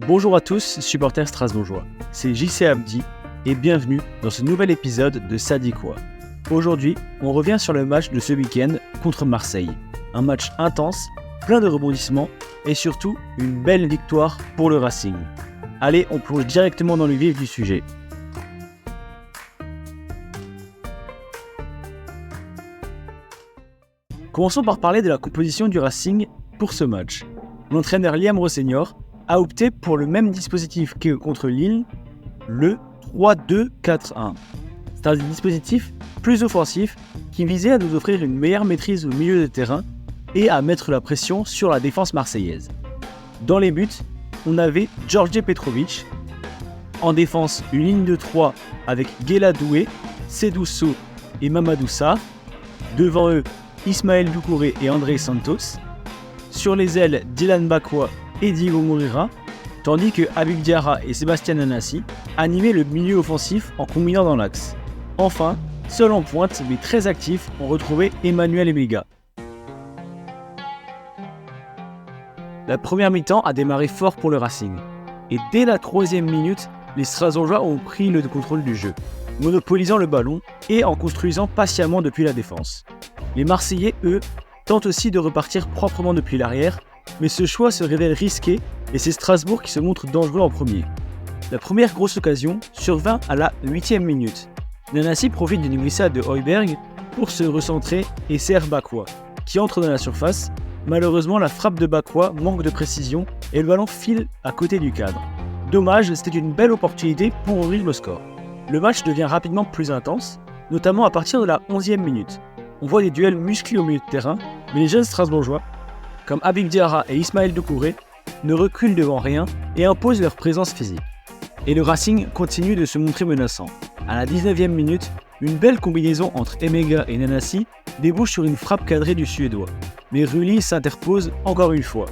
Bonjour à tous, supporters strasbourgeois, c'est JC Abdi et bienvenue dans ce nouvel épisode de Ça dit quoi. Aujourd'hui, on revient sur le match de ce week-end contre Marseille. Un match intense, plein de rebondissements et surtout une belle victoire pour le Racing. Allez, on plonge directement dans le vif du sujet. Commençons par parler de la composition du Racing pour ce match. L'entraîneur Liam Rossignol a opté pour le même dispositif que contre Lille, le 3-2-4-1. C'est un dispositif plus offensif qui visait à nous offrir une meilleure maîtrise au milieu de terrain et à mettre la pression sur la défense marseillaise. Dans les buts, on avait Djordje Petrovic. En défense, une ligne de 3 avec Guela Doué, Seydou Sow et Mamadou Sarr. Devant eux, Ismaël Doucouré et André Santos. Sur les ailes, Dylan Bakwa et Diego Moreira, tandis que Habib Diarra et Sébastien Nanassi animaient le milieu offensif en combinant dans l'axe. Enfin, seul en pointe mais très actif, on retrouvait Emmanuel Emega. La première mi-temps a démarré fort pour le Racing, et dès la 3e minute, les Strasbourgeois ont pris le contrôle du jeu, monopolisant le ballon et en construisant patiemment depuis la défense. Les Marseillais, eux, tentent aussi de repartir proprement depuis l'arrière, mais ce choix se révèle risqué et c'est Strasbourg qui se montre dangereux en premier. La première grosse occasion survint à la 8e minute. Nanassi profite d'une glissade de Højbjerg pour se recentrer et sert Bakwa, qui entre dans la surface. Malheureusement, la frappe de Bakwa manque de précision et le ballon file à côté du cadre. Dommage, c'était une belle opportunité pour ouvrir le score. Le match devient rapidement plus intense, notamment à partir de la 11e minute. On voit des duels musclés au milieu de terrain, mais les jeunes Strasbourgeois, comme Habib Diarra et Ismaël Doucouré, ne reculent devant rien et imposent leur présence physique. Et le Racing continue de se montrer menaçant. À la 19e minute, une belle combinaison entre Emega et Nanassi débouche sur une frappe cadrée du Suédois. Mais Rulli s'interpose encore une fois.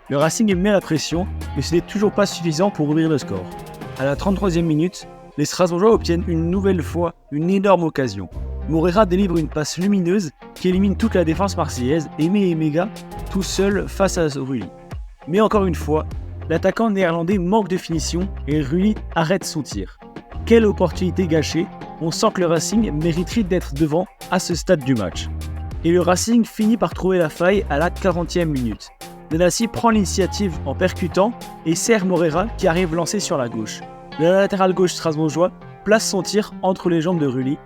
Le Racing met la pression, mais ce n'est toujours pas suffisant pour ouvrir le score. À la 33e minute, les Strasbourgeois obtiennent une nouvelle fois une énorme occasion. Moreira délivre une passe lumineuse qui élimine toute la défense marseillaise et met Emega tout seul face à Rulli. Mais encore une fois, l'attaquant néerlandais manque de finition et Rulli arrête son tir. Quelle opportunité gâchée, on sent que le Racing mériterait d'être devant à ce stade du match. Et le Racing finit par trouver la faille à la 40e minute. Nanassi prend l'initiative en percutant et sert Moreira qui arrive lancé sur la gauche. Le latéral gauche strasbourgeois place son tir entre les jambes de Rulli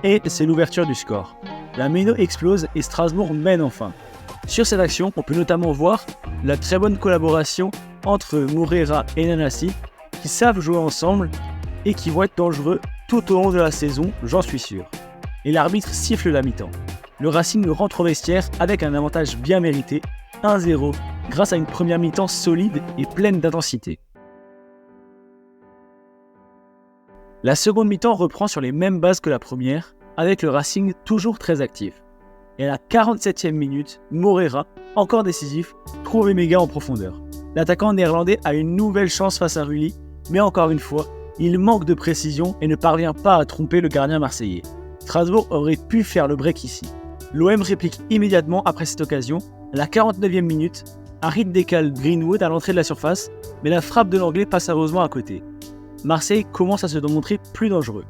et c'est l'ouverture du score. La méno explose et Strasbourg mène enfin. Sur cette action, on peut notamment voir la très bonne collaboration entre Moreira et Nanassi qui savent jouer ensemble et qui vont être dangereux tout au long de la saison, j'en suis sûr. Et l'arbitre siffle la mi-temps. Le Racing rentre au vestiaire avec un avantage bien mérité, 1-0, grâce à une première mi-temps solide et pleine d'intensité. La seconde mi-temps reprend sur les mêmes bases que la première, avec le Racing toujours très actif. Et à la 47e minute, Moreira, encore décisif, trouve Emega en profondeur. L'attaquant néerlandais a une nouvelle chance face à Rulli, mais encore une fois, il manque de précision et ne parvient pas à tromper le gardien marseillais. Strasbourg aurait pu faire le break ici. L'OM réplique immédiatement après cette occasion. À la 49e minute, Harit décale Greenwood à l'entrée de la surface, mais la frappe de l'Anglais passe heureusement à côté. Marseille commence à se montrer plus dangereux.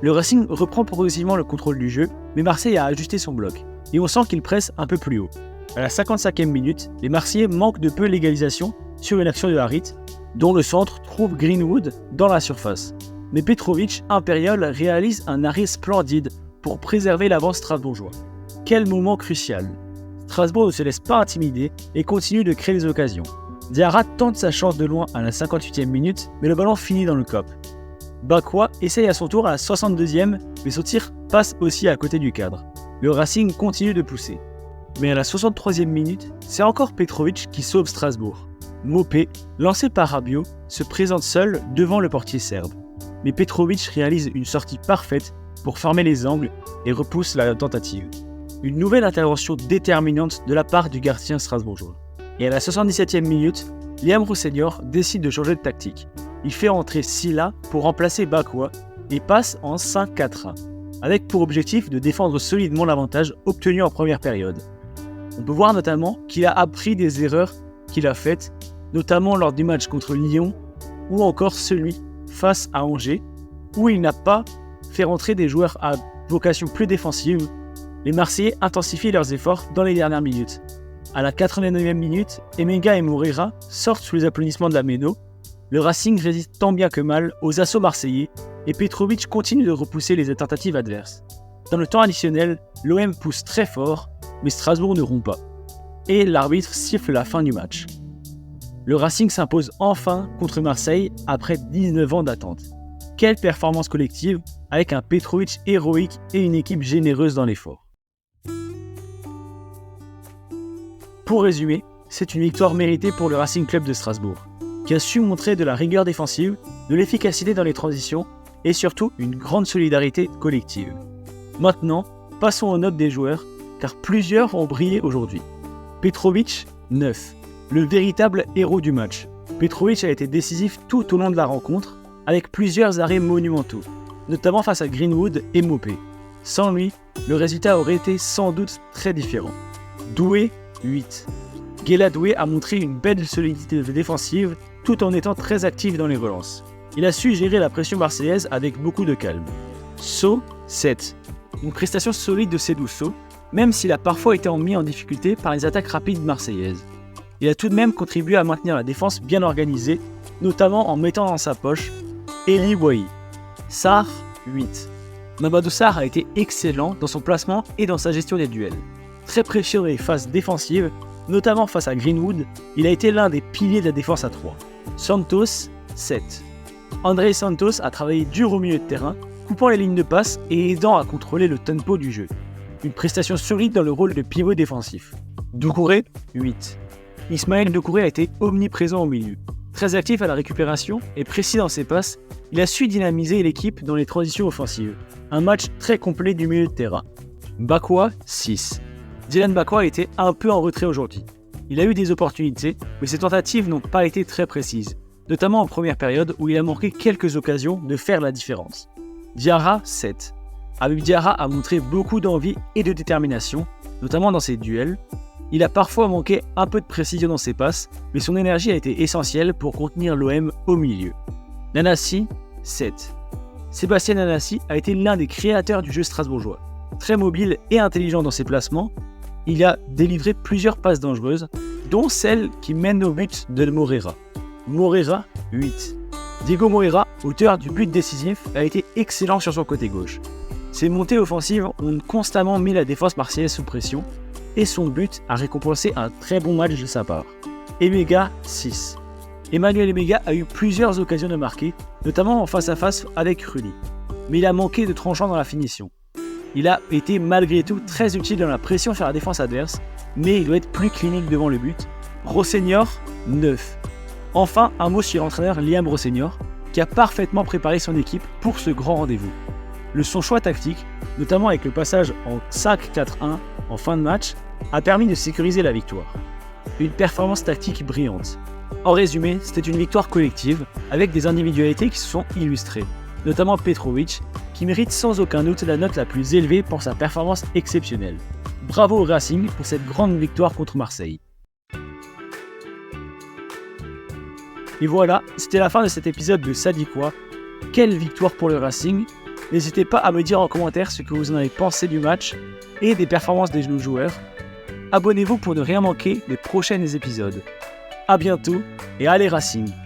Le Racing reprend progressivement le contrôle du jeu, mais Marseille a ajusté son bloc, et on sent qu'il presse un peu plus haut. À la 55e minute, les Marseillais manquent de peu l'égalisation sur une action de Harit, dont le centre trouve Greenwood dans la surface. Mais Petrovic, impérial, réalise un arrêt splendide pour préserver l'avance strasbourgeois. Quel moment crucial! Strasbourg ne se laisse pas intimider et continue de créer des occasions. Diarra tente sa chance de loin à la 58e minute, mais le ballon finit dans le COP. Bakwa essaye à son tour à la 62e, mais son tir passe aussi à côté du cadre. Le Racing continue de pousser. Mais à la 63e minute, c'est encore Petrovic qui sauve Strasbourg. Mopé, lancé par Rabiot, se présente seul devant le portier serbe. Mais Petrovic réalise une sortie parfaite pour fermer les angles et repousse la tentative. Une nouvelle intervention déterminante de la part du gardien strasbourgeois. Et à la 77e minute, Liam Rossignol décide de changer de tactique. Il fait entrer Silla pour remplacer Bakwa et passe en 5-4-1, avec pour objectif de défendre solidement l'avantage obtenu en première période. On peut voir notamment qu'il a appris des erreurs qu'il a faites, notamment lors du match contre Lyon ou encore celui face à Angers, où il n'a pas fait rentrer des joueurs à vocation plus défensive, les Marseillais intensifient leurs efforts dans les dernières minutes. À la 89e minute, Emega et Moreira sortent sous les applaudissements de la Méno. Le Racing résiste tant bien que mal aux assauts marseillais et Petrovic continue de repousser les tentatives adverses. Dans le temps additionnel, l'OM pousse très fort, mais Strasbourg ne rompt pas. Et l'arbitre siffle la fin du match. Le Racing s'impose enfin contre Marseille après 19 ans d'attente. Quelle performance collective avec un Petrovic héroïque et une équipe généreuse dans l'effort. Pour résumer, c'est une victoire méritée pour le Racing Club de Strasbourg, qui a su montrer de la rigueur défensive, de l'efficacité dans les transitions et surtout une grande solidarité collective. Maintenant, passons aux notes des joueurs, car plusieurs ont brillé aujourd'hui. Petrovic, 9, le véritable héros du match. Petrovic a été décisif tout au long de la rencontre, avec plusieurs arrêts monumentaux, notamment face à Greenwood et Mopé. Sans lui, le résultat aurait été sans doute très différent. Doué, 8. Guéla Doué a montré une belle solidité défensive tout en étant très actif dans les relances. Il a su gérer la pression marseillaise avec beaucoup de calme. So, 7. Une prestation solide de Seydou So, même s'il a parfois été mis en difficulté par les attaques rapides marseillaises. Il a tout de même contribué à maintenir la défense bien organisée, notamment en mettant dans sa poche Eli Wahi. Sarr, 8. Mamadou Sarr a été excellent dans son placement et dans sa gestion des duels. Très précieux dans les phases défensives, notamment face à Greenwood, il a été l'un des piliers de la défense à 3. Santos, 7. André Santos a travaillé dur au milieu de terrain, coupant les lignes de passe et aidant à contrôler le tempo du jeu. Une prestation solide dans le rôle de pivot défensif. Doucouré, 8. Ismaël Doucouré a été omniprésent au milieu. Très actif à la récupération et précis dans ses passes, il a su dynamiser l'équipe dans les transitions offensives. Un match très complet du milieu de terrain. Bakwa, 6. Dylan Bakwa était un peu en retrait aujourd'hui. Il a eu des opportunités, mais ses tentatives n'ont pas été très précises, notamment en première période où il a manqué quelques occasions de faire la différence. Diarra, 7. Habib Diarra a montré beaucoup d'envie et de détermination, notamment dans ses duels. Il a parfois manqué un peu de précision dans ses passes, mais son énergie a été essentielle pour contenir l'OM au milieu. Nanasi, 7. Sébastien Nanasi a été l'un des créateurs du jeu strasbourgeois. Très mobile et intelligent dans ses placements, il a délivré plusieurs passes dangereuses, dont celle qui mène au but de Moreira. Moreira, 8. Diego Moreira, auteur du but décisif, a été excellent sur son côté gauche. Ses montées offensives ont constamment mis la défense marseillaise sous pression, et son but a récompensé un très bon match de sa part. Emega, 6. Emmanuel Emega a eu plusieurs occasions de marquer, notamment en face-à-face avec Rulli, mais il a manqué de tranchant dans la finition. Il a été malgré tout très utile dans la pression sur la défense adverse, mais il doit être plus clinique devant le but. Rosseignor, 9. Enfin, un mot sur l'entraîneur Liam Rosseignor, qui a parfaitement préparé son équipe pour ce grand rendez-vous. Son choix tactique, notamment avec le passage en 5-4-1 en fin de match, a permis de sécuriser la victoire. Une performance tactique brillante. En résumé, c'était une victoire collective, avec des individualités qui se sont illustrées, notamment Petrovic, qui mérite sans aucun doute la note la plus élevée pour sa performance exceptionnelle. Bravo au Racing pour cette grande victoire contre Marseille. Et voilà, c'était la fin de cet épisode de Ça dit quoi ? Quelle victoire pour le Racing ? N'hésitez pas à me dire en commentaire ce que vous en avez pensé du match et des performances des joueurs. Abonnez-vous pour ne rien manquer des prochains épisodes. A bientôt et allez Racing !